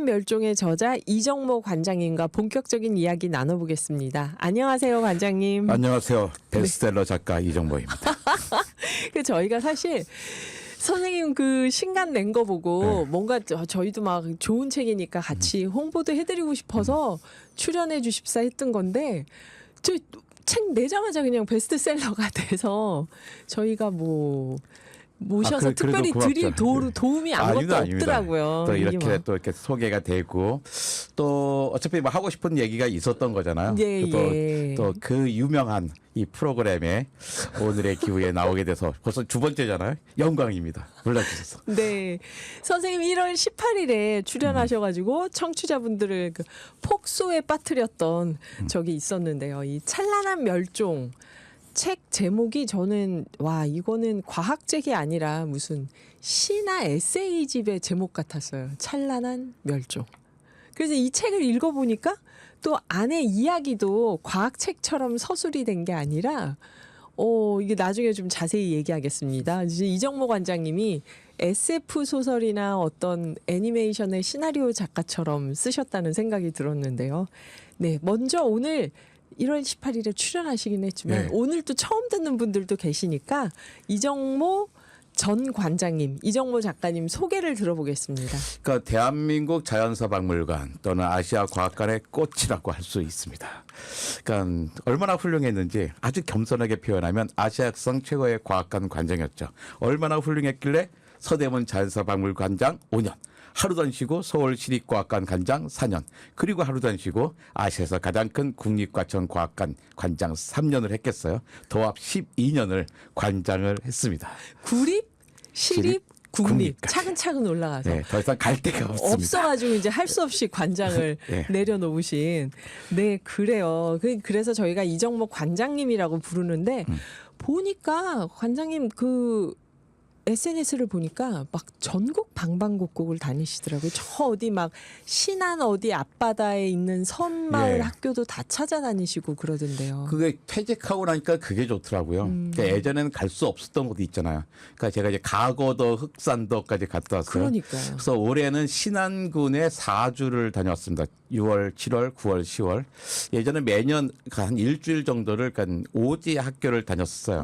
멸종의 저자 이정모 관장님과 본격적인 이야기 나눠보겠습니다. 안녕하세요, 관장님. 안녕하세요. 베스트셀러 작가 이정모입니다. 그 저희가 사실 선생님 그 신간 낸 거 보고 뭔가 저희도 막 좋은 책이니까 같이 홍보도 해드리고 싶어서 출연해 주십사 했던 건데 저 책 내자마자 그냥 베스트셀러가 돼서 저희가 뭐 모셔서 특별히 드릴 도움이 아무것도 없더라고요. 또 이렇게 또 이렇게 소개가 되고 또 어차피 뭐 하고 싶은 얘기가 있었던 거잖아요. 또 그 유명한 이 프로그램에 오늘의 기후에 나오게 돼서 벌써 두 번째잖아요. 영광입니다. 불러주셔서. 네, 선생님 1월 18일에 출연하셔가지고 청취자분들을 그 폭소에 빠뜨렸던 적이 있었는데요. 이 찬란한 멸종. 책 제목이 저는 와 이거는 과학책이 아니라 무슨 시나 에세이집의 제목 같았어요. 찬란한 멸종. 그래서 이 책을 읽어보니까 또 안에 이야기도 과학책처럼 서술이 된 게 아니라 이게 나중에 좀 자세히 얘기하겠습니다. 이제 이정모 관장님이 SF 소설이나 어떤 애니메이션의 시나리오 작가처럼 쓰셨다는 생각이 들었는데요. 네, 먼저 오늘 1월 18일에 출연하시긴 했지만 오늘 또 처음 듣는 분들도 계시니까 이정모 전 관장님, 이정모 작가님 소개를 들어보겠습니다. 그러니까 대한민국 자연사 박물관 또는 아시아 과학관의 꽃이라고 할 수 있습니다. 그러니까 얼마나 훌륭했는지 아주 겸손하게 표현하면 아시아성 최고의 과학관 관장이었죠. 얼마나 훌륭했길래 서대문 자연사 박물관장 5년. 하루도 안 쉬고 서울시립과학관 관장 4년 그리고 하루도 안 쉬고 아시아에서 가장 큰 국립과천 과학관 관장 3년을 했겠어요. 도합 12년을 관장을 했습니다. 구립, 시립, 국립 차근차근 올라가서 네, 더 이상 갈 데가 없습니다. 없어가지고 이제 할 수 없이 관장을 내려놓으신. 네, 그래요. 그래서 저희가 이정모 관장님이라고 부르는데 보니까 관장님 그 SNS를 보니까 막 전국 방방곡곡을 다니시더라고요. 저 어디 막 신안 어디 앞바다에 있는 섬마을 학교도 다 찾아다니시고 그러던데요. 그게 퇴직하고 나니까 그게 좋더라고요. 그러니까 예전에는 갈 수 없었던 곳이 있잖아요. 그러니까 제가 이제 가거도 흑산도까지 갔다 왔어요. 그러니까요. 그래서 올해는 신안군에 4주를 다녀왔습니다. 6월, 7월, 9월, 10월. 예전에 매년 한 일주일 정도를 그러니까 오지 학교를 다녔었어요.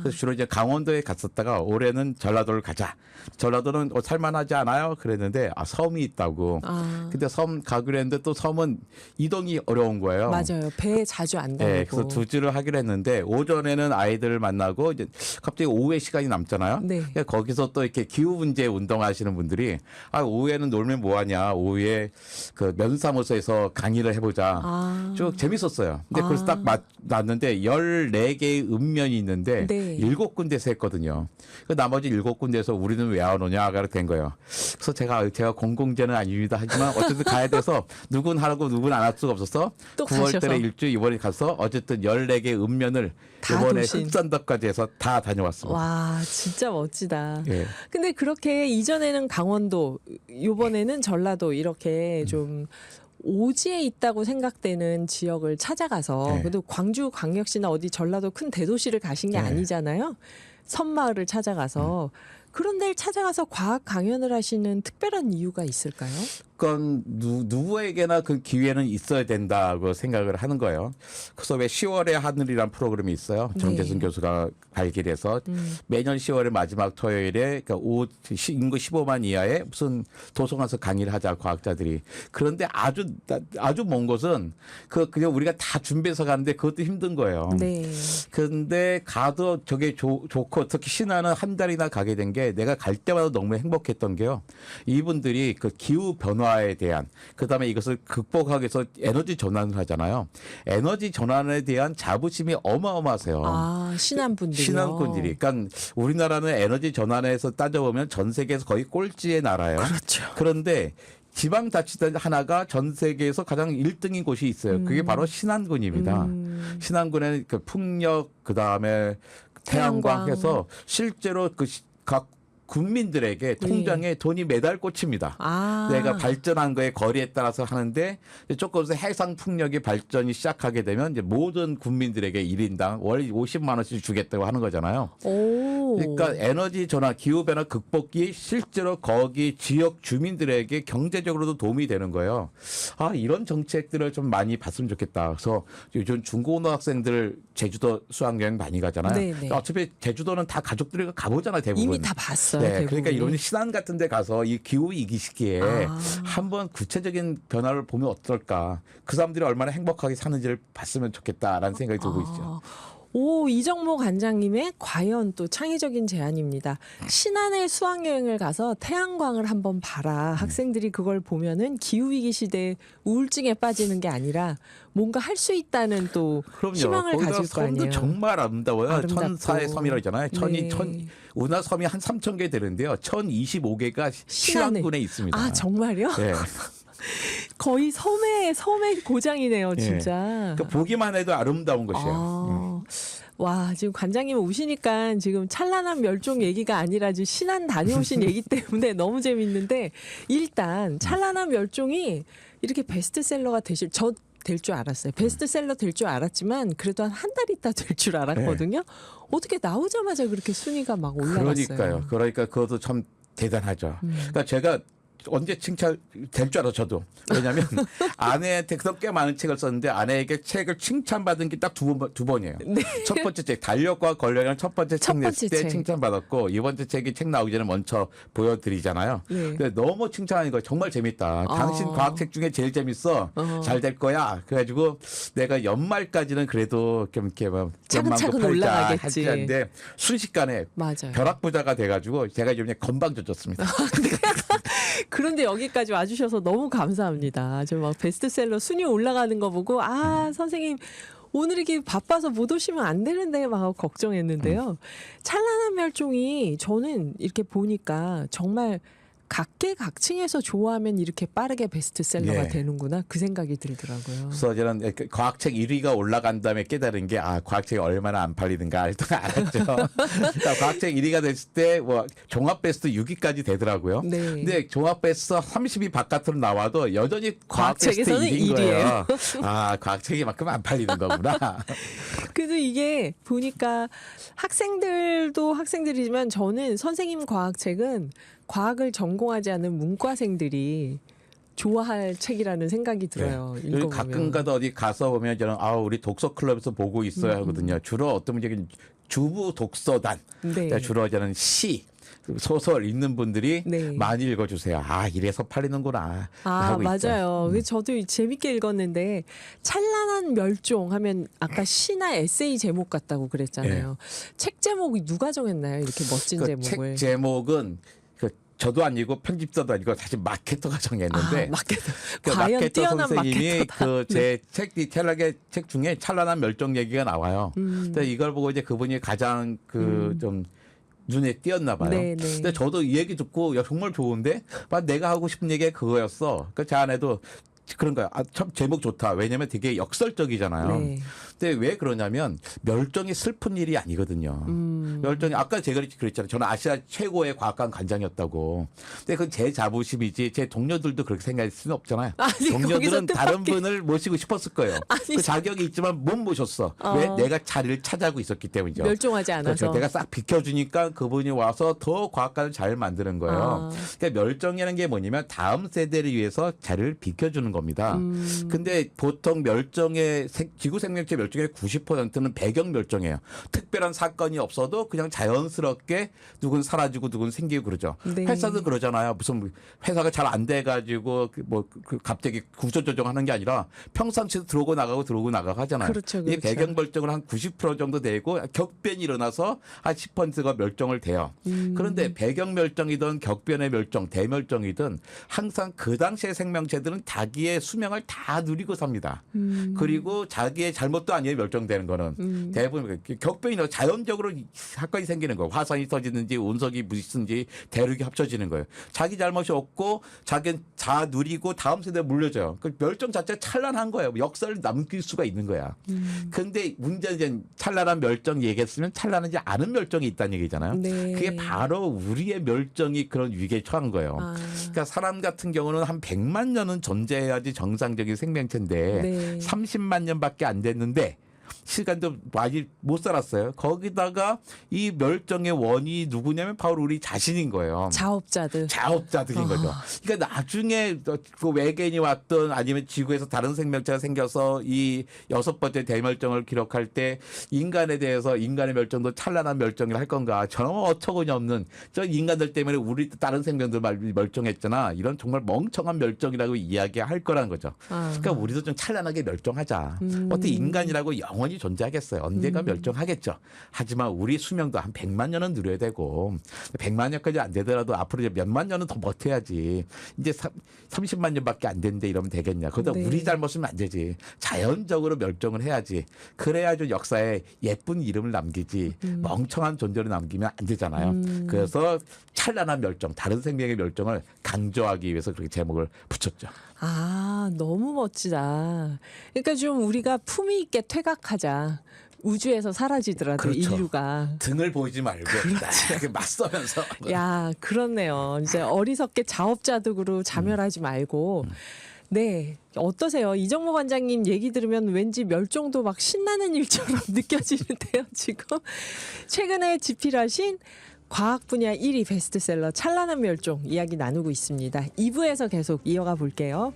그래서 주로 이제 강원도에 갔었다가 올해는 전라도를 가자. 전라도는 살만하지 않아요? 그랬는데 섬이 있다고. 근데 섬 가기로 했는데 또 섬은 이동이 어려운 거예요. 맞아요. 배에 자주 안 다니고. 네, 그래서 2주를 하기로 했는데 오전에는 아이들을 만나고 이제 갑자기 오후에 시간이 남잖아요. 네. 그러니까 거기서 또 이렇게 기후 문제 운동하시는 분들이 오후에는 놀면 뭐하냐. 오후에 그 면사무소에서 강의를 해보자. 쭉 재밌었어요. 근데 그래서 딱 맞는데 14개의 읍면이 있는데 7군데서 했거든요. 그 나머지 7군데에서 우리는 왜 안 오냐 가 된 거예요. 그래서 제가 공공재는 아닙니다. 하지만 어쨌든 가야 돼서 누군 하라고 누군 안 할 수가 없어서 9월 달에 일주 이번에 가서 어쨌든 14개 읍면을 이번에 흑산도까지 해서 다 다녀왔습니다. 와, 진짜 멋지다. 근데 그렇게 이전에는 강원도, 이번에는 전라도 이렇게 좀 오지에 있다고 생각되는 지역을 찾아가서 그래도 광주 광역시나 어디 전라도 큰 대도시를 가신 게 아니잖아요. 섬마을을 찾아가서 그런 데를 찾아가서 과학 강연을 하시는 특별한 이유가 있을까요? 그건 누구에게나 그 기회는 있어야 된다고 생각을 하는 거예요. 그래서 왜 10월의 하늘이란 프로그램이 있어요. 정재승 교수가 발견해서 매년 10월의 마지막 토요일에 그러니까 인구 15만 이하의 무슨 도서관에서 강의를 하자 과학자들이. 그런데 아주 먼 곳은 그냥 우리가 다 준비해서 가는데 그것도 힘든 거예요. 그런데 가도 저게 좋고 특히 신안은 한 달이나 가게 된 게 내가 갈 때마다 너무 행복했던 게요. 이분들이 그 기후 변화에 대한 그다음에 이것을 극복하기 위해서 에너지 전환을 하잖아요. 에너지 전환에 대한 자부심이 어마어마하세요. 신안분들이. 그러니까 우리나라는 에너지 전환에서 따져보면 전 세계에서 거의 꼴찌에 나라예요. 그렇죠. 그런데 지방자치단 하나가 전 세계에서 가장 1등인 곳이 있어요. 그게 바로 신안군입니다. 신안군의 그 풍력 그다음에 태양광 해서 실제로 각 국민들에게 통장에 돈이 매달 꽂힙니다. 아. 내가 발전한 거에 거리에 따라서 하는데 조금 더 해상 풍력이 발전이 시작하게 되면 이제 모든 국민들에게 1인당 월 50만 원씩 주겠다고 하는 거잖아요. 오. 그러니까 에너지 전환, 기후 변화 극복이 실제로 거기 지역 주민들에게 경제적으로도 도움이 되는 거예요. 아, 이런 정책들을 좀 많이 봤으면 좋겠다. 그래서 요즘 중고등학생들 제주도 수학여행 많이 가잖아요. 네네. 어차피 제주도는 다 가족들이 가보잖아요, 대부분. 이미 다 봤어요. 네, 대부분이. 그러니까 이런 신안 같은 데 가서 이 기후 위기 시기에 아. 한번 구체적인 변화를 보면 어떨까. 그 사람들이 얼마나 행복하게 사는지를 봤으면 좋겠다라는 생각이 들고 있죠. 오, 이정모 관장님의 과연 또 창의적인 제안입니다. 신안의 수학여행을 가서 태양광을 한번 봐라. 학생들이 그걸 보면은 기후위기 시대에 우울증에 빠지는 게 아니라 뭔가 할 수 있다는 또 그럼요. 희망을 거기다 가질 거 섬도 아니에요. 정말 아름다워요. 아름답고. 천사의 섬이라고 하잖아요. 네. 우리나라 섬이 한 3,000개 되는데요. 1,025개가 신안에. 신안군에 있습니다. 아, 정말요? 네. 거의 섬의 고장이네요, 진짜. 그러니까 보기만 해도 아름다운 것이에요. 아, 와, 지금 관장님 오시니까 지금 찬란한 멸종 얘기가 아니라 지금 신안 다녀오신 얘기 때문에 너무 재밌는데 일단 찬란한 멸종이 이렇게 베스트셀러가 될 줄 알았어요. 베스트셀러 될 줄 알았지만 그래도 한 달 있다 될 줄 알았거든요. 어떻게 나오자마자 그렇게 순위가 막 올라갔어요. 그러니까 그것도 참 대단하죠. 그러니까 제가 언제 칭찬 될 줄 알아 저도. 왜냐하면 아내한테 그렇게 많은 책을 썼는데 아내에게 책을 칭찬받은 게 딱 두 번이에요. 네. 첫 번째 책 달력과 권력이라는 첫 번째 책 냈을 때 책. 칭찬받았고 이번 책이 책 나오기 전에 먼저 보여드리잖아요. 네. 근데 너무 칭찬하는 거예요. 정말 재밌다. 당신 과학책 중에 제일 재밌어. 잘 될 거야. 그래가지고 내가 연말까지는 그래도 좀 이렇게 막 차근차근 올라가겠지. 하는데 순식간에 맞아요. 벼락부자가 돼가지고 제가 이제 건방져졌습니다. 그런데 여기까지 와주셔서 너무 감사합니다. 저 막 베스트셀러 순위 올라가는 거 보고 선생님 오늘 이렇게 바빠서 못 오시면 안 되는데 막 걱정했는데요. 찬란한 멸종이 저는 이렇게 보니까 정말 각계각층에서 좋아하면 이렇게 빠르게 베스트셀러가 예. 되는구나 그 생각이 들더라고요. 그래서 저는 과학책 1위가 올라간 다음에 깨달은 게 과학책이 얼마나 안 팔리는가 일단 알았죠. 그러니까 과학책 1위가 됐을 때 뭐 종합 베스트 6위까지 되더라고요. 네. 근데 종합 베스트 30위 바깥으로 나와도 여전히 과학 베스트 과학책에서는 1위인 거예요. 과학책이 만큼 안 팔리는 거구나. 그래도 이게 보니까 학생들도 학생들이지만 저는 선생님 과학책은 과학을 전공하지 않은 문과생들이 좋아할 책이라는 생각이 들어요. 네. 읽어보면. 가끔가다 어디 가서 보면 저는 우리 독서 클럽에서 보고 있어야 하거든요. 주로 어떤 분이 주부 독서단, 네. 주로 저는 시. 소설 읽는 분들이 네. 많이 읽어주세요. 이래서 팔리는구나. 하고 있죠. 맞아요. 저도 재밌게 읽었는데 찬란한 멸종 하면 아까 시나 에세이 제목 같다고 그랬잖아요. 책 제목이 누가 정했나요? 이렇게 멋진 제목을. 책 제목은 저도 아니고 편집자도 아니고 사실 마케터가 정했는데 마케터. 그 과연 마케터 뛰어난 선생님이 마케터다. 제 책 중에 찬란한 멸종 얘기가 나와요. 근데 이걸 보고 이제 그분이 가장 좀 눈에 띄었나 봐요. 네네. 근데 저도 이 얘기 듣고 정말 좋은데 내가 하고 싶은 얘기가 그거였어. 그러니까 제 아내도 그런 거야. 참 제목 좋다. 왜냐면 되게 역설적이잖아요. 네. 근데 왜 그러냐면 멸종이 슬픈 일이 아니거든요. 멸종이 아까 제가 그랬잖아요. 저는 아시아 최고의 과학관 관장이었다고. 근데 그건 제 자부심이지 제 동료들도 그렇게 생각할 수는 없잖아요. 동료들은 다른 분을 모시고 싶었을 거예요. 그 자격이 있지만 못 모셨어. 왜? 내가 자리를 차지하고 있었기 때문이죠. 멸종하지 않아서. 그렇죠. 내가 싹 비켜주니까 그분이 와서 더 과학관을 잘 만드는 거예요. 그러니까 멸종이라는 게 뭐냐면 다음 세대를 위해서 자리를 비켜주는 겁니다. 근데 보통 지구 생명체 멸종의 90%는 배경 멸종이에요. 특별한 사건이 없어도 그냥 자연스럽게 누군 사라지고 누군 생기고 그러죠. 네. 회사도 그러잖아요. 무슨 회사가 잘 안 돼가지고 갑자기 구조조정하는 게 아니라 평상시에도 들어오고 나가고 하잖아요. 그렇죠, 이 그렇죠. 배경 멸종은 한 90% 정도 되고 격변이 일어나서 한 10%가 멸종을 돼요. 그런데 배경 멸종이든 격변의 멸종, 대멸종이든 항상 그 당시의 생명체들은 자기의 수명을 다 누리고 삽니다. 그리고 자기의 잘못도 아니에요. 멸종되는 거는. 대부분 격변이 자연적으로 사건이 생기는 거예요. 화산이 터지는지 운석이 부딪히는지 대륙이 합쳐지는 거예요. 자기 잘못이 없고 자기는 다 누리고 다음 세대에 물려줘요. 그 멸종 자체가 찬란한 거예요. 역사를 남길 수가 있는 거야. 근데 문제는 찬란한 멸종 얘기했으면 찬란하지 않은 멸종이 있다는 얘기잖아요. 네. 그게 바로 우리의 멸종이 그런 위기에 처한 거예요. 그러니까 사람 같은 경우는 한 100만 년은 존재해야지 정상적인 생명체인데 네. 30만 년밖에 안 됐는데 시간도 많이 못 살았어요. 거기다가 이 멸종의 원인이 누구냐면 바로 우리 자신인 거예요. 자업자들인 거죠. 그러니까 나중에 그 외계인이 왔든 아니면 지구에서 다른 생명체가 생겨서 이 6번째 대멸종을 기록할 때 인간에 대해서 인간의 멸종도 찬란한 멸종을 할 건가. 저는 어처구니 없는 저 인간들 때문에 우리 다른 생명들 멸종했잖아. 이런 정말 멍청한 멸종이라고 이야기할 거라는 거죠. 그러니까 우리도 좀 찬란하게 멸종하자. 어떻게 인간이라고 영원히 존재하겠어요. 언젠가 멸종하겠죠. 하지만 우리 수명도 한 100만 년은 누려야 되고 100만 년까지 안 되더라도 앞으로 이제 몇만 년은 더 버텨야지. 이제 30만 년밖에 안 된대 이러면 되겠냐. 그러다 네. 우리 잘못이면 안 되지. 자연적으로 멸종을 해야지. 그래야 좀 역사에 예쁜 이름을 남기지. 멍청한 존재를 남기면 안 되잖아요. 그래서 찬란한 멸종, 다른 생명의 멸종을 강조하기 위해서 그렇게 제목을 붙였죠. 아, 너무 멋지다. 그러니까 좀 우리가 품위 있게 퇴각하자. 우주에서 사라지더라도 그렇죠. 인류가. 등을 보이지 말고 이렇게 맞서면서. 야, 그렇네요. 이제 어리석게 자업자득으로 자멸하지 말고. 네. 어떠세요? 이정모 관장님 얘기 들으면 왠지 멸종도 막 신나는 일처럼 느껴지는데요, 지금. 최근에 집필하신 과학 분야 1위 베스트셀러 찬란한 멸종 이야기 나누고 있습니다. 2부에서 계속 이어가 볼게요.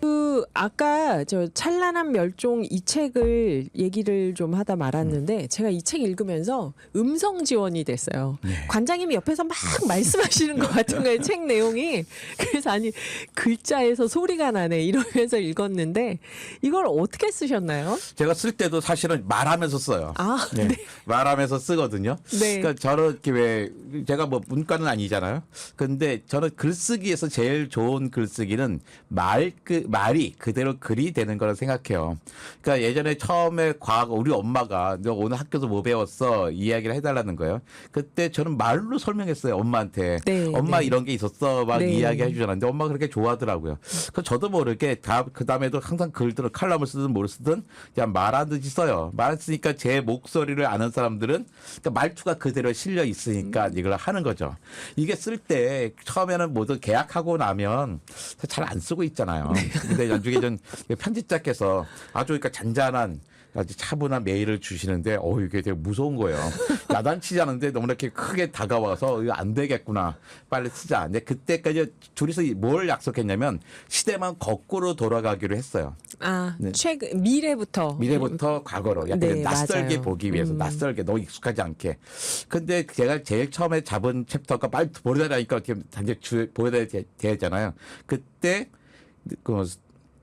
아까 저 찬란한 멸종 이 책을 얘기를 좀 하다 말았는데 제가 이 책 읽으면서 음성 지원이 됐어요. 네. 관장님이 옆에서 막 말씀하시는 것 같은 거예요. 책 내용이. 그래서 아니 글자에서 소리가 나네 이러면서 읽었는데 이걸 어떻게 쓰셨나요? 제가 쓸 때도 사실은 말하면서 써요. 아, 네. 말하면서 쓰거든요. 네. 그러니까 저는 이렇게 왜 제가 뭐 문과는 아니잖아요. 근데 저는 글쓰기에서 제일 좋은 글쓰기는 말이 그대로 글이 되는 거라 생각해요. 그러니까 예전에 처음에 과거 우리 엄마가 너 오늘 학교에서 뭐 배웠어 이야기를 해달라는 거예요. 그때 저는 말로 설명했어요 엄마한테. 네, 엄마 네. 이런 게 있었어 막 네. 이야기해 주잖아요. 근데 엄마가 그렇게 좋아하더라고요. 그래서 저도 모르게 그 다음에도 항상 글들을 칼럼을 쓰든 뭘 쓰든 그냥 말하듯이 써요. 말했으니까 제 목소리를 아는 사람들은 그러니까 말투가 그대로 실려 있으니까 이걸 하는 거죠. 이게 쓸 때 처음에는 모두 계약하고 나면 잘 안 쓰고 있잖아요. 근데 나중에 전 편집자께서 아주 그러니까 잔잔한 아주 차분한 메일을 주시는데 이게 되게 무서운 거예요. 야단치지 않은데 너무 이렇게 크게 다가와서 이거 안 되겠구나. 빨리 쓰자. 근데 그때까지 둘이서 뭘 약속했냐면 시대만 거꾸로 돌아가기로 했어요. 아, 네. 미래부터 과거로 약간 네, 낯설게 맞아요. 보기 위해서 낯설게 너무 익숙하지 않게. 근데 제가 제일 처음에 잡은 챕터가 빨리 보여달라니까 이렇게 단지 보여드려야 되잖아요. 그때 그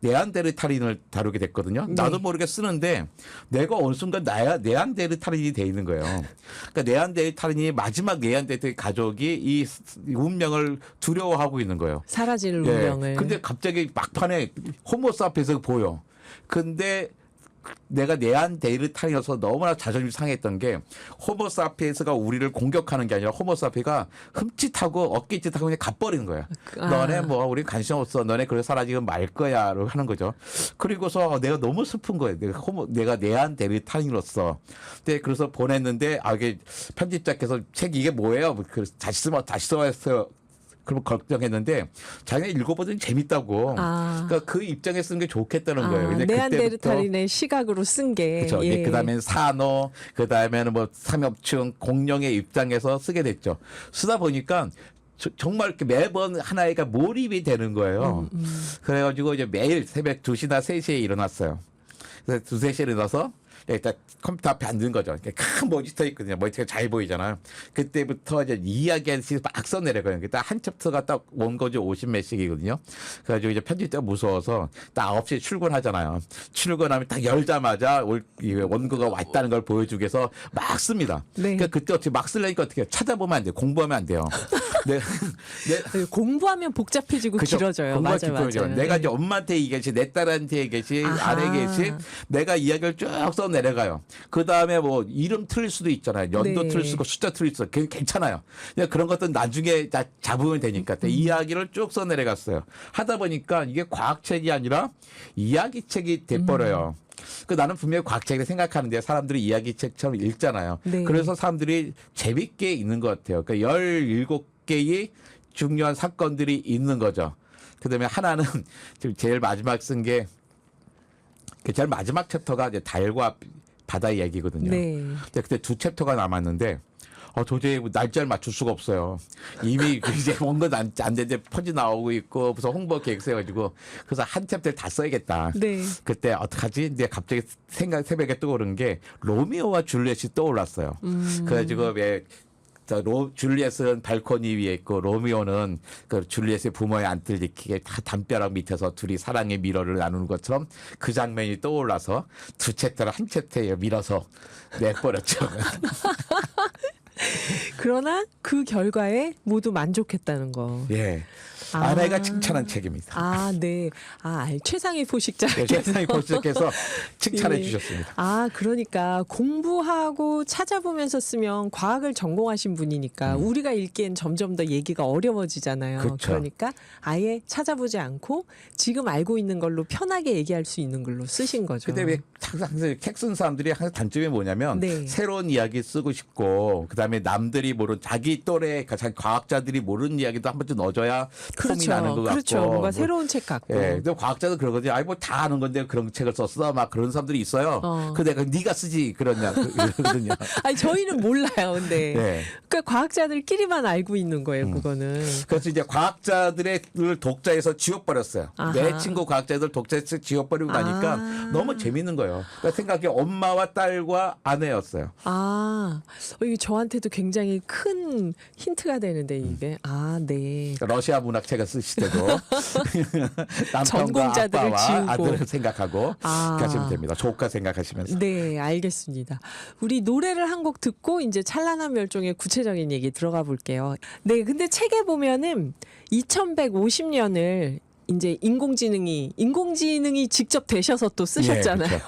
네안데르탈인을 다루게 됐거든요. 네. 나도 모르게 쓰는데 내가 어느 순간 네안데르탈인이 돼 있는 거예요. 그러니까 네안데르탈인이 마지막 네안데르탈 가족이 이 운명을 두려워하고 있는 거예요. 사라질 운명을. 근데 갑자기 막판에 호모사피엔스가 보여. 근데 내가 네안데르탈이어서 너무나 자존심 상했던 게 호모사피엔스가 우리를 공격하는 게 아니라 호모사피가 흠칫하고 어깨짓하고 그냥 가버리는 거야. 너네 뭐 우리 관심 없어. 너네 그렇게 사라지면 말 거야로 하는 거죠. 그리고서 내가 너무 슬픈 거예요. 내가 네안데르탈인으로서. 근데 그래서 보냈는데 이게 편집자께서 책 이게 뭐예요? 다시 써왔어요. 그럼 걱정했는데 자기가 읽어보더니 재밌다고. 그러니까 그 입장에 쓰는 게 좋겠다는 거예요. 근데 네안데르탈인의 시각으로 쓴 게. 그렇죠. 예. 그다음에는 산호, 그다음에는 뭐 상업층, 공룡의 입장에서 쓰게 됐죠. 쓰다 보니까 정말 이렇게 매번 하나가 몰입이 되는 거예요. 그래가지고 이제 매일 새벽 2시나 3시에 일어났어요. 그래서 2, 3시에 일어나서 일단 컴퓨터 앞에 앉는 거죠. 큰 모니터 있거든요. 모니터가 잘 보이잖아요. 그때부터 이제 이야기하듯이 막 써내려가요. 딱 한 챕터가 딱 온 거죠. 50몇씩이거든요. 그래가지고 이제 편집자가 무서워서 딱 9시에 출근하잖아요. 출근하면 딱 열자마자 원고가 왔다는 걸 보여주기 위해서 막 씁니다. 네. 그러니까 그때 어떻게 막 쓰려니까 어떻게 해요? 찾아보면 안 돼요. 공부하면 안 돼요. 공부하면 복잡해지고 그쵸? 길어져요. 공부가 맞아요. 깊어져요. 내가 이제 엄마한테 얘기했지, 내 딸한테 얘기했지, 아내에게 얘기했지, 내가 이야기를 쭉 써내. 내려가요. 그 다음에 뭐 이름 틀릴 수도 있잖아요. 연도 네. 틀릴 수 있고 숫자 틀릴 수 있고 그게 괜찮아요. 그냥 그런 것도 나중에 다 잡으면 되니까 이야기를 쭉 써 내려갔어요. 하다 보니까 이게 과학책이 아니라 이야기책이 돼버려요. 그 나는 분명히 과학책이라 생각하는데 사람들이 이야기책처럼 읽잖아요. 네. 그래서 사람들이 재밌게 읽는 것 같아요. 그러니까 17개의 중요한 사건들이 있는 거죠. 그다음에 하나는 지금 제일 마지막 쓴 게 제일 마지막 챕터가 이제 달과 바다의 얘기거든요. 네. 근데 그때 두 챕터가 남았는데 도저히 날짜를 맞출 수가 없어요. 이미 이제 뭔가 안 되는데 퍼지 나오고 있고 무슨 홍보 계획 세가지고 그래서 한 챕터를 다 써야겠다. 네. 그때 어떡하지? 근데 갑자기 새벽에 떠오른 게 로미오와 줄리엣이 떠올랐어요. 그래가지고 왜 줄리엣은 발코니 위에 있고 로미오는 그 줄리엣의 부모의 안뜰 지키게 다 담벼락 밑에서 둘이 사랑의 미러를 나누는 것처럼 그 장면이 떠올라서 두 챕터를 한 챕터에 밀어서 내버렸죠. 그러나 그 결과에 모두 만족했다는 거. 예. 아. 아내가 칭찬한 책입니다. 아, 네. 최상의 포식자. 네, 최상희 포식자께서 칭찬해 예. 주셨습니다. 그러니까 공부하고 찾아보면서 쓰면 과학을 전공하신 분이니까 우리가 읽기엔 점점 더 얘기가 어려워지잖아요. 그렇죠. 그러니까 아예 찾아보지 않고 지금 알고 있는 걸로 편하게 얘기할 수 있는 걸로 쓰신 거죠. 근데 왜 항상 책 쓴 사람들이 항상 단점이 뭐냐면 네. 새로운 이야기 쓰고 싶고 그다음에 남들이 모르는 자기 또래 과학자들이 모르는 이야기도 한 번쯤 넣어줘야 폼이 나는 것 같고 그렇죠. 뭔가 뭐, 새로운 책 같고. 예, 근데 과학자도 그러거든요. 뭐 다 아는 건데 그런 책을 썼어. 막 그런 사람들이 있어요. 근데 네가 쓰지 그러냐 그러거든요. 저희는 몰라요. 근데 네. 그러니까 과학자들끼리만 알고 있는 거예요. 그거는. 그래서 이제 과학자들의 독자에서 지워버렸어요. 아하. 내 친구 과학자들 독자에서 지워버리고 나니까 너무 재밌는 거예요. 그러니까 생각해 엄마와 딸과 아내였어요. 이게 저한테도 굉장히 큰 힌트가 되는데 이게 네. 러시아 문학책을 쓰실 때도 남편과 전공자들을 아빠와 지우고. 아들을 생각하고 가시면 됩니다. 조카 생각하시면서. 네, 알겠습니다. 우리 노래를 한 곡 듣고 이제 찬란한 멸종의 구체적인 얘기 들어가 볼게요. 네, 근데 책에 보면은 2150년을 이제 인공지능이 직접 되셔서 또 쓰셨잖아요.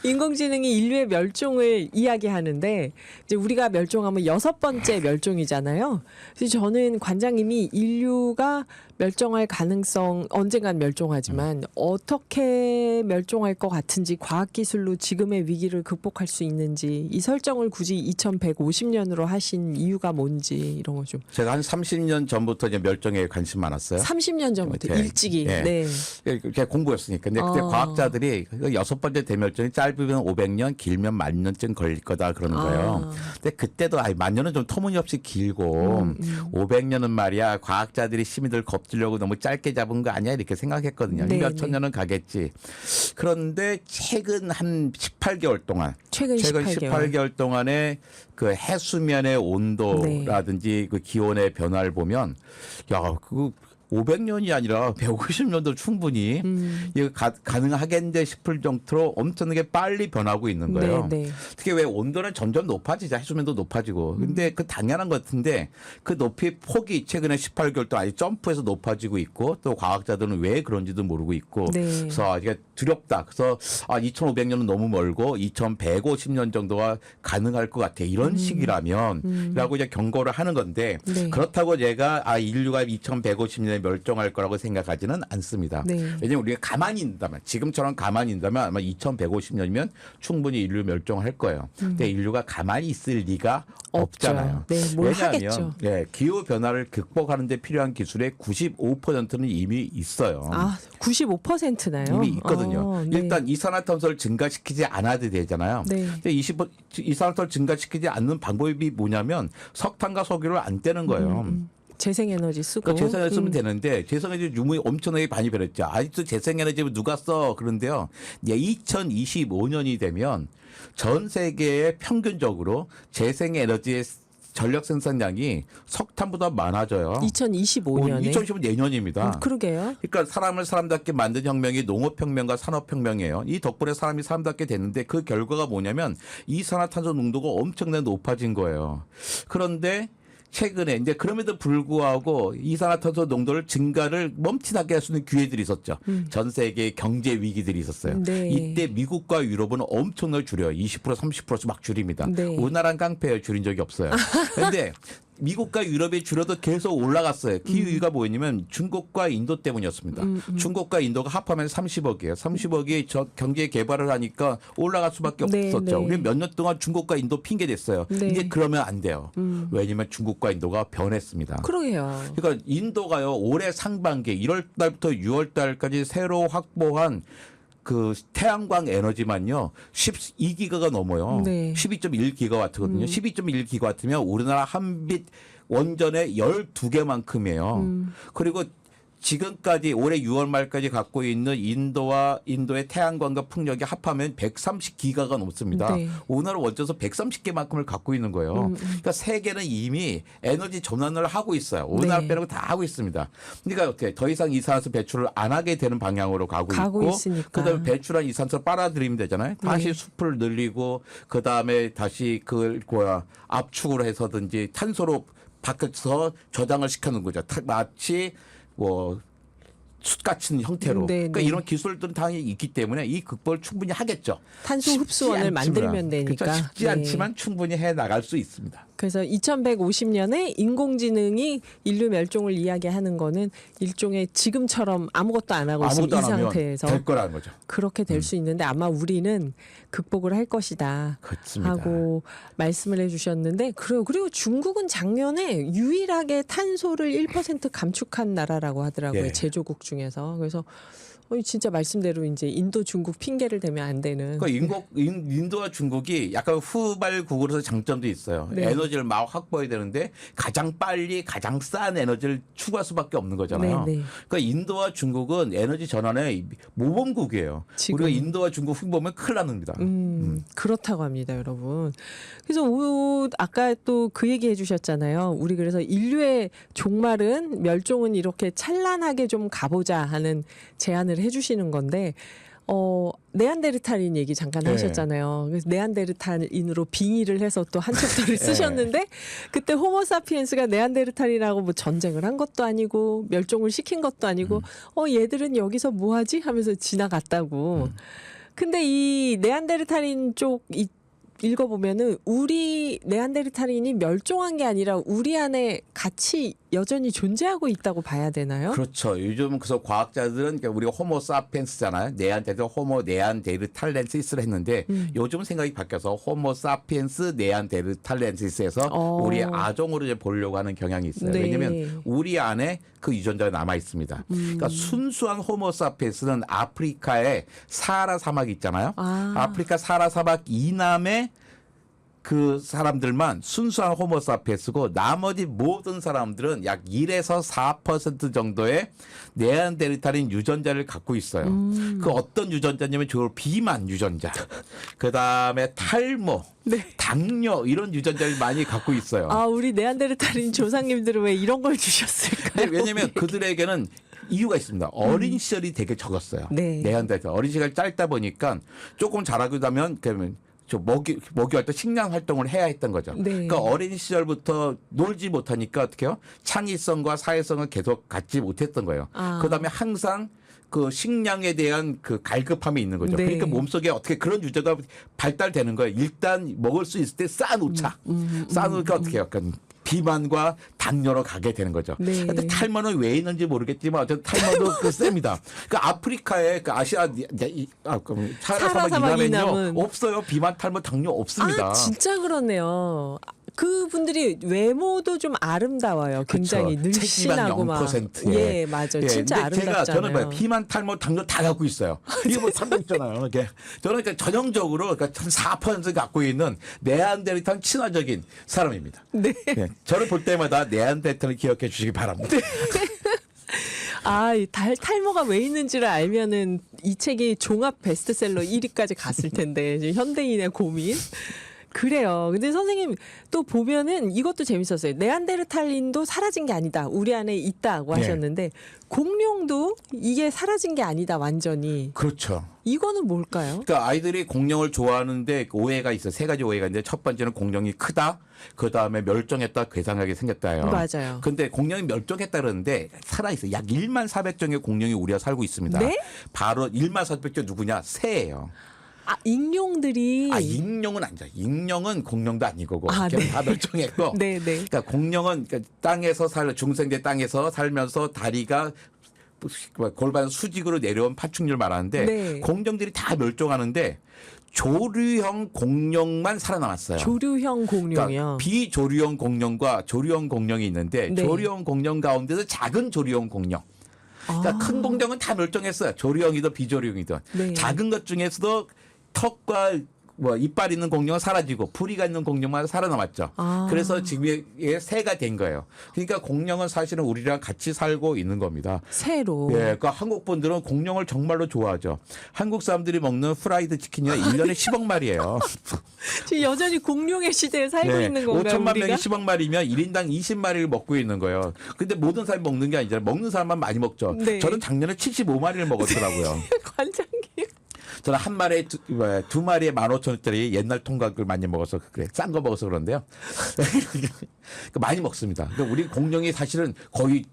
예, 인공지능이 인류의 멸종을 이야기하는데 이제 우리가 멸종하면 6번째 멸종이잖아요. 그래서 저는 관장님이 인류가 멸종할 가능성 언젠간 멸종하지만 어떻게 멸종할 것 같은지 과학기술로 지금의 위기를 극복할 수 있는지 이 설정을 굳이 2150년으로 하신 이유가 뭔지 이런 거 좀. 제가 한 30년 전부터 이제 멸종에 관심 많았어요. 30년 전부터 네. 일찍이. 네. 네. 제가 공부했으니까. 근데 그때 과학자들이 6번째 대멸종이 짧으면 500년, 길면 1000년쯤 걸릴 거다 그러는 거예요. 근데 그때도 10,000년은 좀 터무니없이 길고 500년은 말이야 과학자들이 시민들 겁주려고 너무 짧게 잡은 거 아니야 이렇게 생각했거든요. 네, 몇천 년은 가겠지. 그런데 최근 한 18개월 동안 최근 18개월 동안에 그 해수면의 온도라든지 그 기온의 변화를 보면 그 500년이 아니라 150년도 충분히 이거 가능하겠는데 싶을 정도로 엄청나게 빨리 변하고 있는 거예요. 네, 네. 특히 왜 온도는 점점 높아지자 해수면도 높아지고. 근데 그 당연한 것 같은데 그 높이 폭이 최근에 18개월 동안 아주 점프해서 높아지고 있고 또 과학자들은 왜 그런지도 모르고 있고. 네. 그래서 이게 두렵다. 그래서 2500년은 너무 멀고 2150년 정도가 가능할 것 같아. 이런 시기라면 라고 이제 경고를 하는 건데 네. 그렇다고 제가 인류가 2150년에 멸종할 거라고 생각하지는 않습니다. 네. 왜냐하면 우리가 가만히 있다면 지금처럼 가만히 있다면 아마 2150년이면 충분히 인류 멸종할 거예요. 근데 인류가 가만히 있을 리가 없잖아요. 네, 뭘 왜냐하면 하겠죠. 기후 변화를 극복하는 데 필요한 기술의 95%는 이미 있어요. 95%나요? 이미 있거든요. 네. 일단 이산화탄소를 증가시키지 않아도 되잖아요. 네. 근데 이산화탄소를 증가시키지 않는 방법이 뭐냐면 석탄과 석유를 안 떼는 거예요. 재생에너지 쓰고. 그러니까 재생에너지 쓰면 되는데 재생에너지 유무이 엄청나게 많이 변했죠. 아직도 재생에너지 누가 써? 그런데요. 이제 2025년이 되면 전 세계에 평균적으로 재생에너지의 전력 생산량이 석탄보다 많아져요. 2025년에. 2025년 내년입니다. 그러게요. 그러니까 사람을 사람답게 만든 혁명이 농업혁명과 산업혁명이에요. 이 덕분에 사람이 사람답게 됐는데 그 결과가 뭐냐면 이산화탄소 농도가 엄청나게 높아진 거예요. 그런데 최근에 이제 그럼에도 불구하고 이산화탄소 농도를 증가를 멈칫하게 할 수 있는 기회들이 있었죠. 전 세계 경제 위기들이 있었어요. 네. 이때 미국과 유럽은 엄청나게 줄여요. 20% 30%씩 막 줄입니다. 네. 우리나라는 깡패예요. 줄인 적이 없어요. 그런데 미국과 유럽이 줄여도 계속 올라갔어요. 그 이유가 뭐였냐면 중국과 인도 때문이었습니다. 중국과 인도가 합하면 30억이에요. 30억이 저 경제 개발을 하니까 올라갈 수밖에 네, 없었죠. 네. 우리 몇 년 동안 중국과 인도 핑계 댔어요. 네. 이제 그러면 안 돼요. 왜냐하면 중국과 인도가 변했습니다. 그러게요. 그러니까 인도가요 올해 상반기 1월 달부터 6월 달까지 새로 확보한 그 태양광 에너지만요 12기가가 넘어요. 네. 12.1기가와트거든요. 12.1기가와트면 우리나라 한빛 원전의 12개만큼이에요. 그리고 지금까지 올해 6월 말까지 갖고 있는 인도의 태양광과 풍력이 합하면 130기가가 넘습니다. 네. 우리나라 원전에서 130개만큼을 갖고 있는 거예요. 그러니까 세계는 이미 에너지 전환을 하고 있어요. 우리나라 네. 빼놓고 다 하고 있습니다. 그러니까 어떻게 더 이상 이산화탄소 배출을 안 하게 되는 방향으로 가고 있고 있으니까. 그다음에 배출한 이산화탄소 빨아들이면 되잖아요. 다시 네. 숲을 늘리고 그다음에 다시 그걸 압축을 해서든지 탄소로 바꿔서 저장을 시켜놓은 거죠. 마치 뭐 숯 같은 형태로. 네, 그러니까 네. 이런 기술들은 당연히 있기 때문에 이 극복을 충분히 하겠죠. 탄소 쉽지 흡수원을 않지만, 만들면 되니까. 그렇죠. 쉽지 네. 않지만 충분히 해 나갈 수 있습니다. 그래서 2150년에 인공지능이 인류 멸종을 이야기하는 거는 일종의 지금처럼 아무것도 안 하고 있는 이 아무것도 안 하면 상태에서 될 거라는 거죠. 그렇게 될 수 있는데 아마 우리는 극복을 할 것이다 그렇습니다. 하고 말씀을 해주셨는데 그리고 중국은 작년에 유일하게 탄소를 1% 감축한 나라라고 하더라고요. 예. 제조국 중에서. 그래서 진짜 말씀대로 이제 인도 중국 핑계를 대면 안 되는. 그러니까 인도와 중국이 약간 후발국으로서 장점도 있어요. 네. 에너지를 막 확보해야 되는데 가장 빨리 가장 싼 에너지를 추구할 수밖에 없는 거잖아요. 네, 네. 그러니까 인도와 중국은 에너지 전환의 모범국이에요. 지금. 우리가 인도와 중국 흉보면 큰일 납니다. 그렇다고 합니다, 여러분. 그래서 아까 또 그 얘기 해주셨잖아요. 우리 그래서 인류의 종말은 멸종은 이렇게 찬란하게 좀 가보자 하는 제안을 해주시는 건데. 네안데르탈인 얘기 잠깐 네. 하셨잖아요. 그래서 네안데르탈인으로 빙의를 해서 또 한 챕터를 쓰셨는데 그때 호모사피엔스가 네안데르탈인하고 뭐 전쟁을 한 것도 아니고 멸종을 시킨 것도 아니고 얘들은 여기서 뭐 하지 하면서 지나갔다고. 근데 이 네안데르탈인 쪽 읽어보면은 우리 네안데르탈인이 멸종한 게 아니라 우리 안에 같이 여전히 존재하고 있다고 봐야 되나요? 그렇죠. 요즘 그래서 과학자들은 그러니까 우리가 호모 사피엔스잖아요. 호모 네안데르탈렌시스를 했는데 요즘 생각이 바뀌어서 호모 사피엔스 네안데르탈렌시스에서 우리 아종으로 이제 보려고 하는 경향이 있어요. 네. 왜냐하면 우리 안에 그 유전자가 남아 있습니다. 그러니까 순수한 호모 사피엔스는 아프리카의 사하라 사막 있잖아요. 아프리카 사하라 사막 이남의 그 사람들만 순수한 호모사피엔스고 나머지 모든 사람들은 약 1에서 4% 정도의 네안데르탈인 유전자를 갖고 있어요. 그 어떤 유전자냐면 주로 비만 유전자, 그다음에 탈모, 네. 당뇨 이런 유전자를 많이 갖고 있어요. 우리 네안데르탈인 조상님들은 왜 이런 걸 주셨을까요? 왜냐하면 그들에게는 이유가 있습니다. 어린 시절이 되게 적었어요. 네. 네안데르탈 어린 시절 짧다 보니까 조금 자라고 나면 그러면 먹이 활동, 식량 활동을 해야 했던 거죠. 네. 그러니까 어린 시절부터 놀지 못하니까 어떻게 해요? 창의성과 사회성을 계속 갖지 못했던 거예요. 그다음에 항상 그 식량에 대한 그 갈급함이 있는 거죠. 네. 그러니까 몸속에 어떻게 그런 유전자가 발달되는 거예요. 일단 먹을 수 있을 때 쌓아놓자. 쌓아놓으니까 어떻게 해요? 약간 비만과 당뇨로 가게 되는 거죠. 네. 근데 탈모는 왜 있는지 모르겠지만 어쨌든 탈모도 그 셉니다. 그러니까 아프리카의 그 아시아 사하라 사막 이남은요 없어요. 비만, 탈모, 당뇨 없습니다. 진짜 그러네요. 그분들이 외모도 좀 아름다워요. 굉장히 그렇죠. 늘씬하고 막. 0%. 예, 맞아. 요 진짜 근데 제가 저는 아름답잖아요. 비만, 탈모, 당뇨 다 갖고 있어요. 이게 뭐 상관없잖아요. 이렇게 저는 그러니까 전형적으로 그러니까 4% 갖고 있는 네안데르탈 친화적인 사람입니다. 네. 네, 저를 볼 때마다 네안데르탈을 기억해 주시기 바랍니다. 이 탈모가 왜 있는지를 알면은 이 책이 종합 베스트셀러 1위까지 갔을 텐데 지금 현대인의 고민. 그래요. 근데 선생님 또 보면은 이것도 재밌었어요. 네안데르탈린도 사라진 게 아니다. 우리 안에 있다고 네. 하셨는데 공룡도 이게 사라진 게 아니다. 완전히. 그렇죠. 이거는 뭘까요? 그러니까 아이들이 공룡을 좋아하는데 오해가 있어요. 세 가지 오해가 있는데 첫 번째는 공룡이 크다. 그 다음에 멸종했다. 괴상하게 생겼다요. 맞아요. 근데 공룡이 멸종했다 그러는데 살아있어요. 약 1만 400종의 공룡이 우리가 살고 있습니다. 네? 바로 1만 400종 누구냐? 새예요. 아, 익룡들이. 아, 익룡은 아니죠. 익룡은 공룡도 아니고 아, 네. 다 멸종했고. 네, 네. 그러니까 공룡은 그러니까 땅에서 중생대 땅에서 살면서 다리가 골반 수직으로 내려온 파충류를 말하는데 네. 공룡들이 다 멸종하는데 조류형 공룡만 살아남았어요. 조류형 공룡이요. 그러니까 비조류형 공룡과 조류형 공룡이 있는데 네. 조류형 공룡 가운데서 작은 조류형 공룡. 그러니까 아. 큰 공룡은 다 멸종했어요. 조류형이든 비조류형이든. 네. 작은 것 중에서도 턱과 뭐 이빨 있는 공룡은 사라지고 부리가 있는 공룡만 살아남았죠. 아. 그래서 지금 이게 새가 된 거예요. 그러니까 공룡은 사실은 우리랑 같이 살고 있는 겁니다. 새로. 예, 그러니까 한국 분들은 공룡을 정말로 좋아하죠. 한국 사람들이 먹는 프라이드 치킨이 1년에 10억 마리예요. 지금 여전히 공룡의 시대에 살고 있는 건가요? 5천만 우리가? 명이 10억 마리면 1인당 20마리를 먹고 있는 거예요. 근데 모든 사람이 먹는 게 아니잖아요. 먹는 사람만 많이 먹죠. 네. 저는 작년에 75마리를 먹었더라고요. 관장님. 저는 한 마리에 두 마리에 15,000원짜리 옛날 통닭을 많이 먹어서 그래. 싼 거 먹어서 그런데요. 많이 먹습니다. 그러니까 우리 공룡이 사실은 거의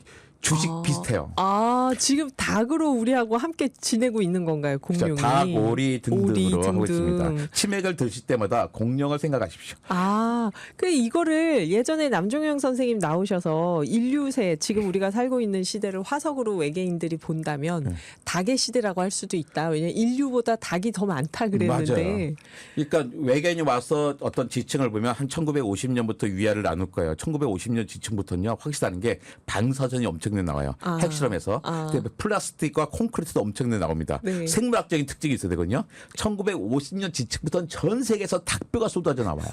주식 비슷해요. 아, 지금 닭으로 우리하고 함께 지내고 있는 건가요, 공룡이? 그렇죠. 닭, 오리 등등으로 오리 하고 등등. 있습니다. 치맥을 드실 때마다 공룡을 생각하십시오. 아, 그 이거를 예전에 남종영 선생님 나오셔서 인류세 지금 우리가 살고 있는 시대를 화석으로 외계인들이 본다면 닭의 시대라고 할 수도 있다. 왜냐면 인류보다 닭이 더 많다 그랬는데. 맞아요. 그러니까 외계인이 와서 어떤 지층을 보면 한 1950년부터 위아를 나눌 거예요. 1950년 지층부터는요. 확실한 게 방사선이 엄청나게 나와요. 아. 핵실험에서. 아. 근데 플라스틱과 콘크리트도 엄청나게 나옵니다. 네. 생물학적인 특징이 있어야 되거든요. 1950년 지층부터는 전 세계에서 닭뼈가 쏟아져 나와요.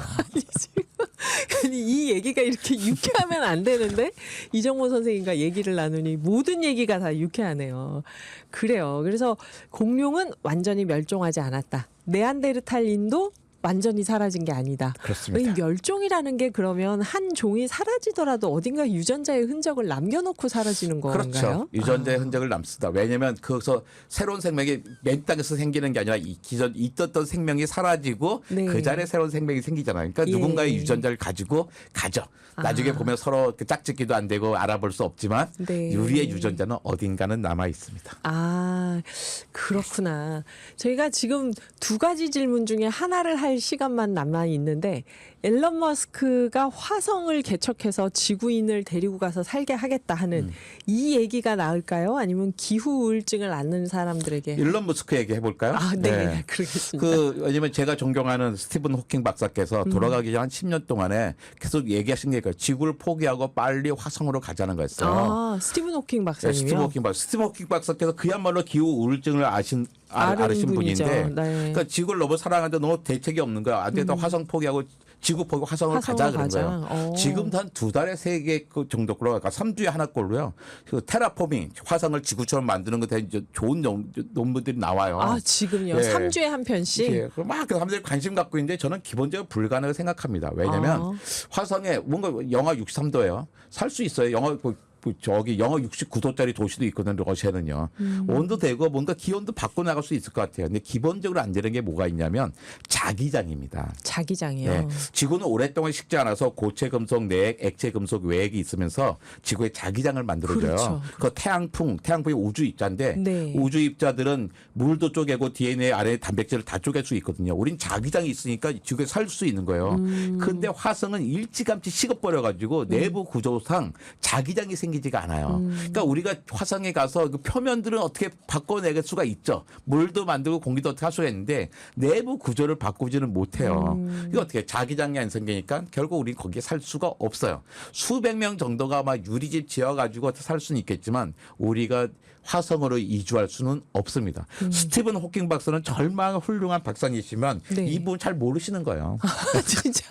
아니, 이 얘기가 이렇게 유쾌하면 안 되는데 이정모 선생님과 얘기를 나누니 모든 얘기가 다 유쾌하네요. 그래요. 그래서 공룡은 완전히 멸종하지 않았다. 네안데르탈린도 완전히 사라진 게 아니다. 그렇습니다. 이 멸종이라는 게 그러면 한 종이 사라지더라도 어딘가 유전자의 흔적을 남겨놓고 사라지는 건가요? 그렇죠. 유전자의 흔적을 남습니다. 왜냐하면 거기서 새로운 생명이 맨 땅에서 생기는 게 아니라 기존 있었던 생명이 사라지고 네. 그 자리에 새로운 생명이 생기잖아요. 그러니까 예. 누군가의 유전자를 가지고 가죠. 나중에 보면 서로 짝짓기도 안 되고 알아볼 수 없지만 네. 우리의 유전자는 어딘가는 남아 있습니다. 아, 그렇구나. 저희가 지금 두 가지 질문 중에 하나를 할 시간만 남아 있는데 앨런 머스크가 화성을 개척해서 지구인을 데리고 가서 살게 하겠다 하는 이 얘기가 나을까요? 아니면 기후 우울증을 앓는 사람들에게? 일론 머스크 얘기 해볼까요? 아, 네, 그러겠습니다. 왜냐면 제가 존경하는 스티븐 호킹 박사께서 돌아가기 전 한 10년 동안에 계속 얘기하신 게 지구를 포기하고 빨리 화성으로 가자는 거였어요. 아, 스티븐 호킹 네, 박사님이요? 스티븐 호킹 박사께서 그야말로 기후 우울증을 앓으신 분이죠. 분인데, 네. 그러니까 지구를 너무 사랑하는데 너무 대책이 없는 거야. 안 되겠다 화성 포기하고 지구 포기 화성을 가자 그런 거예요. 지금도 한 2달에 3개 그 정도로, 그러니까 3주에 하나꼴로요. 그 테라포밍 화성을 지구처럼 만드는 것에 이제 좋은 논문들이 나와요. 아, 지금요? 예. 3주에 한 편씩? 예, 그럼 막 사람들이 관심 갖고 있는데 저는 기본적으로 불가능하다고 생각합니다. 왜냐하면 아. 화성에 뭔가 영하 63도예요. 살 수 있어요. 저기 영하 69도짜리 도시도 있거든요. 러시아는요. 온도 되고 뭔가 기온도 바꿔 나갈 수 있을 것 같아요. 근데 기본적으로 안 되는 게 뭐가 있냐면 자기장입니다. 자기장이요? 네. 지구는 오랫동안 식지 않아서 고체 금속 내액, 액체 금속 외액이 있으면서 지구의 자기장을 만들어줘요. 그렇죠. 그 태양풍이 우주 입자인데 네. 우주 입자들은 물도 쪼개고 DNA 안에 단백질을 다 쪼갤 수 있거든요. 우린 자기장이 있으니까 지구에 살 수 있는 거예요. 근데 화성은 일찌감치 식어버려가지고 내부 구조상 자기장이 생기지가 않아요. 그러니까 우리가 화성에 가서 그 표면들은 어떻게 바꿔낼 수가 있죠. 물도 만들고 공기도 어떻게 할 수가 있는데 내부 구조를 바꾸지는 못해요. 이거 어떻게 자기장이 안 생기니까 결국 우리 거기에 살 수가 없어요. 수백 명 정도가 막 유리집 지어가지고 살 수는 있겠지만 우리가 화성으로 이주할 수는 없습니다. 스티븐 호킹 박사는 절망 훌륭한 박사님이시지만 네. 이분 잘 모르시는 거예요. 진짜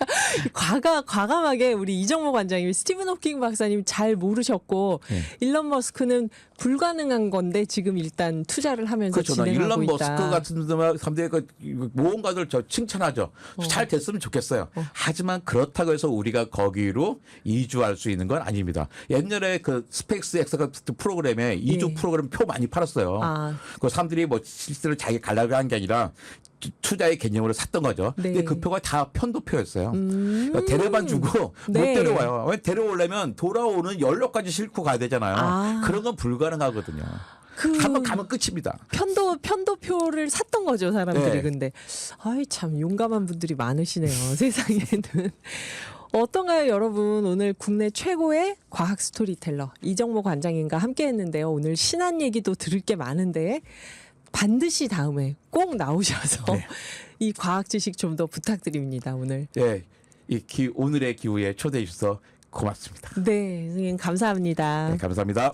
과감하게 우리 이정모 관장님이 스티븐 호킹 박사님 잘 모르셨고 않고 일론 머스크는 불가능한 건데 지금 일단 투자를 하면서 그렇죠. 진행하고 일론 있다. 머스크 같은 사람들이 그 모험가들 저 칭찬하죠. 잘 됐으면 좋겠어요. 하지만 그렇다고 해서 우리가 거기로 이주할 수 있는 건 아닙니다. 옛날에 그 스페이스 X 같은 프로그램에 이주 예. 프로그램 프로그램 표 많이 팔았어요. 아. 그 사람들이 뭐 실제로 자기 가려고 한 게 아니라 투자의 개념으로 샀던 거죠. 네. 근데 그 표가 다 편도표였어요. 그러니까 데려만 주고 네. 못 데려와요. 왜 데려오려면 돌아오는 연료까지 싣고 가야 되잖아요. 아. 그런 건 불가능하거든요. 한번 가면 끝입니다. 편도표를 샀던 거죠, 사람들이. 네. 근데 아이 참 용감한 분들이 많으시네요. 세상에는. 어떤가요, 여러분? 오늘 국내 최고의 과학 스토리텔러 이정모 관장님과 함께 했는데요. 오늘 신한 얘기도 들을 게 많은데 반드시 다음에 꼭 나오셔서 네. 이 과학 지식 좀 더 부탁드립니다, 오늘. 예, 오늘의 기후에 초대해 주셔서 고맙습니다. 네, 선생님 감사합니다. 네, 감사합니다.